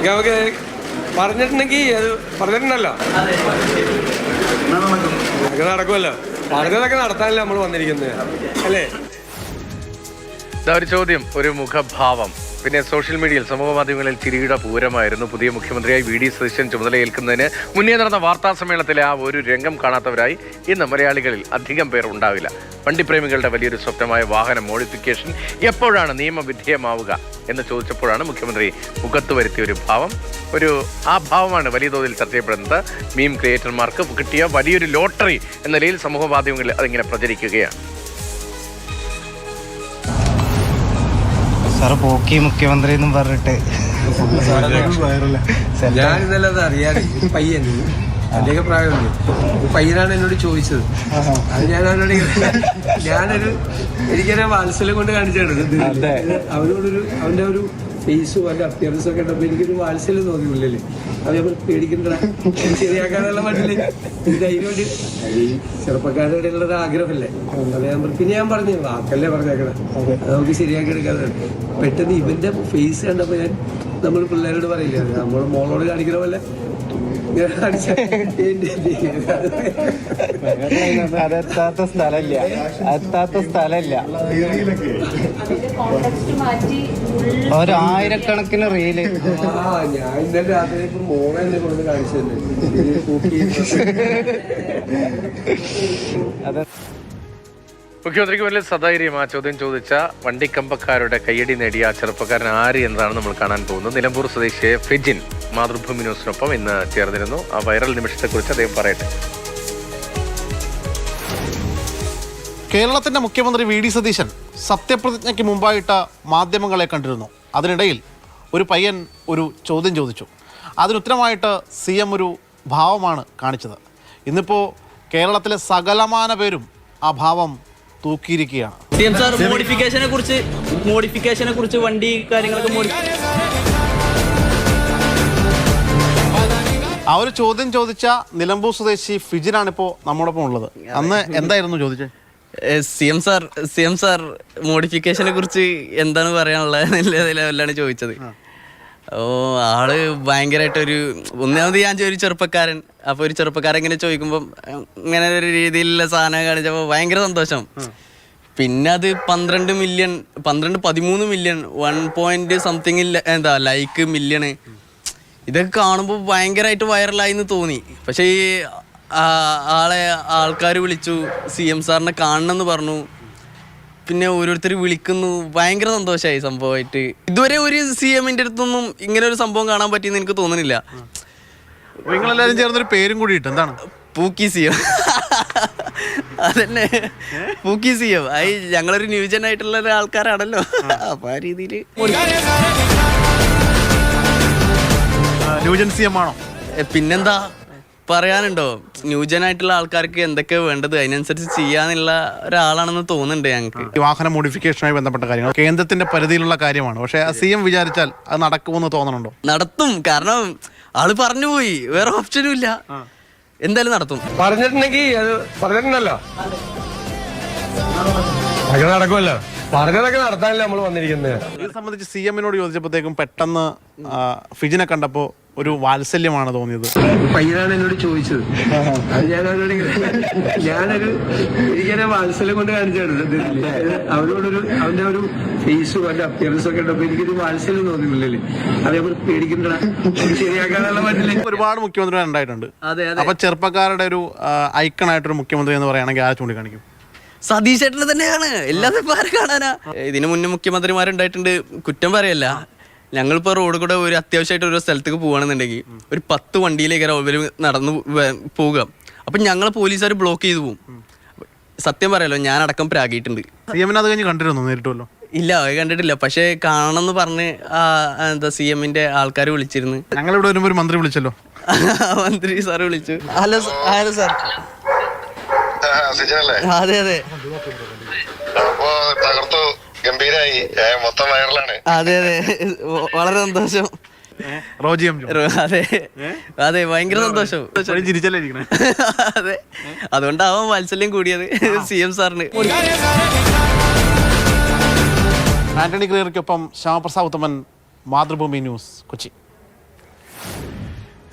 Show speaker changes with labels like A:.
A: നമുക്ക് പറഞ്ഞിട്ടുണ്ടെങ്കിൽ അത് പറഞ്ഞിട്ടുണ്ടല്ലോ, അതൊക്കെ നടക്കുമല്ലോ. പറഞ്ഞതൊക്കെ നടത്താനല്ലേ നമ്മൾ വന്നിരിക്കുന്നത്, അല്ലേ?
B: ഒരു ചോദ്യം, ഒരു മുഖഭാവം. പിന്നെ സോഷ്യൽ മീഡിയയിൽ, സമൂഹ മാധ്യമങ്ങളിൽ ചിരിയുടെ പൂരമായിരുന്നു. പുതിയ മുഖ്യമന്ത്രിയായി വി ഡി സതീശൻ ചുമതലയേൽക്കുന്നതിന് മുന്നേ നടന്ന വാർത്താ സമ്മേളനത്തിലെ ആ ഒരു രംഗം കാണാത്തവരായി ഇന്ന് മലയാളികളിൽ അധികം പേർ ഉണ്ടാവില്ല. വണ്ടിപ്രേമികളുടെ വലിയൊരു സ്വപ്നമായ വാഹന മോഡിഫിക്കേഷൻ എപ്പോഴാണ് നിയമവിധേയമാവുക എന്ന് ചോദിച്ചപ്പോഴാണ് മുഖ്യമന്ത്രി മുഖത്ത് വരുത്തിയ ഒരു ഭാവം. ആ ഭാവമാണ് വലിയ തോതിൽ ചർച്ച ചെയ്യപ്പെടുന്നത്. മീം ക്രിയേറ്റർമാർക്ക് കിട്ടിയ വലിയൊരു ലോട്ടറി എന്ന നിലയിൽ സമൂഹ മാധ്യമങ്ങളിൽ അതിങ്ങനെ പ്രചരിക്കുകയാണ്.
C: സാറ് പോക്കി മുഖ്യമന്ത്രി എന്നും പറഞ്ഞിട്ട്
A: ഞാനിന്നലെ അത് അറിയാതെ പയ്യൻ അതിന്റെയൊക്കെ പ്രായമുണ്ട്. പയ്യനാണ് എന്നോട് ചോദിച്ചത്. അത് ഞാനൊരു എനിക്കൊരു വാത്സല്യം കൊണ്ട് കാണിച്ചാണ്. അവന്റെ ഒരു ഫേസും അവന്റെ അപ്പിയറൻസും ഒക്കെ ഉണ്ടപ്പോ എനിക്കൊരു വാത്സല്യം തോന്നി ഉള്ളില്. അത് നമ്മൾ പേടിക്കണ്ട, ശരിയാക്കാനുള്ള മട്ടില് ധൈര്യമായിട്ട് ചെറുപ്പക്കാരുടെ ഇടയിലുള്ള ഒരു ആഗ്രഹമല്ലേ. അത് പിന്നെ ഞാൻ പറഞ്ഞു വാക്കല്ലേ പറഞ്ഞേക്കണേ, അത് നമുക്ക് ശരിയാക്കി എടുക്കാതെ. പെട്ടെന്ന് ഇവന്റെ ഫേസ് കണ്ടപ്പോ നമ്മൾ പിള്ളേരോട് പറയില്ലേ, നമ്മൾ മോളോട് കാണിക്കണ പോലെ
C: അതെത്താത്ത സ്ഥലമില്ല. ഒരായിരക്കണക്കിന് റീല്
A: ഞാൻ ഇന്നലെ രാത്രി മോളെ എന്നെ കൊണ്ട് കാണിച്ചു തന്നെ.
B: മുഖ്യമന്ത്രിക്ക് മുന്നിൽ സധൈര്യം ആ ചോദ്യം ചോദിച്ച വണ്ടിക്കമ്പക്കാരുടെ കയ്യടി നേടിയ ആ ചെറുപ്പക്കാരൻ ആര് എന്നതാണ് നമ്മൾ കാണാൻ പോകുന്നത്. നിലമ്പൂർ സ്വദേശിയായ ഫെജിൻ മാതൃഭൂമി ന്യൂസിനൊപ്പം ഇന്ന് ചേർന്നിരുന്നു. ആ വൈറൽ നിമിഷത്തെക്കുറിച്ച് അദ്ദേഹം പറയട്ടെ.
D: കേരളത്തിന്റെ മുഖ്യമന്ത്രി വി ഡി സതീശൻ സത്യപ്രതിജ്ഞയ്ക്ക് മുമ്പായിട്ട് മാധ്യമങ്ങളെ കണ്ടിരുന്നു. അതിനിടയിൽ ഒരു പയ്യൻ ഒരു ചോദ്യം ചോദിച്ചു. അതിനുത്തരമായിട്ട് CM ഒരു ഭാവമാണ് കാണിച്ചത്. ഇന്നിപ്പോൾ കേരളത്തിലെ സകലമാന പേരും ആ ഭാവം തൂക്കിയിരിക്കുകയാണ്.
E: മോഡിഫിക്കേഷനെ കുറിച്ച് വണ്ടി കാര്യങ്ങളൊക്കെ
D: ആ ഒരു ചോദ്യം ചോദിച്ച നിലമ്പൂർ സ്വദേശി ഫിജിനാണിപ്പോൾ നമ്മോടൊപ്പം ഉള്ളത്. അന്ന് എന്തായിരുന്നു ചോദിച്ചത്?
E: CM സാർ മോഡിഫിക്കേഷനെ കുറിച്ച് എന്താണ് പറയാനുള്ളത് ചോദിച്ചത്. ആള് ഭയങ്കരമായിട്ടൊരു ഒന്നാമത് ഒരു ചെറുപ്പക്കാരൻ. അപ്പൊ ഒരു ചെറുപ്പക്കാരൻ ഇങ്ങനെ ചോദിക്കുമ്പോൾ ഇങ്ങനെ ഒരു രീതിയിലുള്ള സാധനം കാണിച്ചപ്പോൾ ഭയങ്കര സന്തോഷം. പിന്നെ അത് 13 മില്യൺ 1 something ലൈക്ക് മില്യണ് ഇതൊക്കെ കാണുമ്പോൾ ഭയങ്കരമായിട്ട് വൈറലായി എന്ന് തോന്നി. പക്ഷേ ഈ ആൾക്കാർ വിളിച്ചു, CM സാറിനെ കാണണമെന്ന് പറഞ്ഞു. പിന്നെ ഓരോരുത്തർ വിളിക്കുന്നു. ഭയങ്കര സന്തോഷമായി സംഭവമായിട്ട്. ഇതുവരെ ഒരു CMന്റെ അടുത്തൊന്നും ഇങ്ങനെ ഒരു സംഭവം കാണാൻ പറ്റിയെന്ന് എനിക്ക് തോന്നുന്നില്ല.
D: നിങ്ങളെല്ലാവരും ചേർന്നൊരു പേരും കൂടി ഇട്ട്, എന്താണ്?
E: പൂക്കി CM. അതന്നെ, പൂക്കി CM. ഞങ്ങളൊരു ന്യൂജൻ ആയിട്ടുള്ള ആൾക്കാരാണല്ലോ. അപ്പൊ ആ രീതിയിൽ
D: ന്യൂജൻ CM ആണോ?
E: പിന്നെന്താ പറയാനുണ്ടോ? ന്യൂജനായിട്ടുള്ള ആൾക്കാർക്ക് എന്തൊക്കെ വേണ്ടത് അതിനനുസരിച്ച് ചെയ്യാനുള്ള ഒരാളാണെന്ന് തോന്നുന്നുണ്ട് ഞങ്ങൾക്ക്.
D: ഈ വാഹന മോഡിഫിക്കേഷനുമായി ബന്ധപ്പെട്ട കാര്യങ്ങൾ കേന്ദ്രത്തിന്റെ പരിധിയിലുള്ള കാര്യമാണ്. പക്ഷെ CM വിചാരിച്ചാൽ അത് നടക്കുമെന്ന് തോന്നുന്നുണ്ടോ?
E: നടത്തും. കാരണം ആള് പറഞ്ഞു പോയി, വേറെ ഓപ്ഷനും ഇല്ല. എന്തായാലും നടത്തും.
A: പറഞ്ഞിട്ടുണ്ടെങ്കിൽ അത് പറഞ്ഞിട്ടുണ്ടല്ലോ, അതൊക്കെ നടക്കുമല്ലോ. പറഞ്ഞതൊക്കെ നടത്താനല്ലേ നമ്മൾ വന്നിരിക്കുന്നത്.
D: ഇത് സംബന്ധിച്ച് CMനോട് ചോദിച്ചപ്പോഴത്തേക്കും പെട്ടെന്ന് ഫിജിനെ കണ്ടപ്പോൾ ഒരു വാത്സല്യമാണ് തോന്നിയത്.
A: പയ്യനാണ് എന്നോട് ചോദിച്ചത്. അത് ഞാനൊരു എനിക്കൊരു വാത്സല്യം കൊണ്ട് കാണിച്ചാണ്. അവന്റെ ഒരു ഫേസും അവന്റെ അപ്പിയറൻസും ഒക്കെ ഉണ്ടപ്പോ എനിക്കൊരു വാത്സല്യം തോന്നിയില്ലേ. അത് നമ്മൾ പേടിക്കണ്ട, ശരിയാക്കാനുള്ള മട്ടില്.
D: ഒരുപാട് മുഖ്യമന്ത്രിമാർ ഉണ്ടായിട്ടുണ്ട്. അപ്പൊ ചെറുപ്പക്കാരുടെ ഒരു ഐക്കണായിട്ടൊരു മുഖ്യമന്ത്രി എന്ന് പറയുകയാണെങ്കിൽ ആരെ ചൂണ്ടിക്കാണിക്കും?
E: സതീഷ് ചേട്ടന് തന്നെയാണ്. എല്ലാവരും ആരെ കാണാനാ? ഇതിനു മുന്നേ മുഖ്യമന്ത്രിമാരുണ്ടായിട്ടുണ്ട്, കുറ്റം പറയല്ല. ഞങ്ങളിപ്പോൾ റോഡ് കൂടെ ഒരു അത്യാവശ്യമായിട്ട് ഒരു സ്ഥലത്തേക്ക് പോകുകയാണെന്നുണ്ടെങ്കിൽ ഒരു 10 വണ്ടിയിലേക്ക് നടന്നു പോവുക. അപ്പം ഞങ്ങൾ പോലീസുകാർ ബ്ലോക്ക് ചെയ്തു പോകും. സത്യം പറയാലോ, ഞാനടക്കം പ്രാഗിയിട്ടുണ്ട്.
D: CMനെ അത് കഴിഞ്ഞ് കണ്ടിരുന്നു നേരിട്ടുമല്ലോ?
E: ഇല്ല, അത് കണ്ടിട്ടില്ല. പക്ഷെ കാണണമെന്ന് പറഞ്ഞ് CMന്റെ ആൾക്കാർ വിളിച്ചിരുന്നു.
D: ഞങ്ങളിവിടെ വരുമ്പോൾ ഒരു മന്ത്രി വിളിച്ചല്ലോ.
E: മന്ത്രി സാറ് വിളിച്ചു. Hello sir. അതെ അതെ
F: ഗംഭീരായി, മൊത്തം വൈറലാണ്.
E: അതെ അതെ, വളരെ സന്തോഷം. അതെ അതെ, ഭയങ്കര സന്തോഷം. അതെ, അതുകൊണ്ടാവാൻ വാത്സല്യം കൂടിയത് CM സാറിന്.
D: ആന്റണി ക്ലിയറിക്കൊപ്പം ശ്യാമപ്രസാദ് ഉത്തമൻ, മാതൃഭൂമി ന്യൂസ്, കൊച്ചി.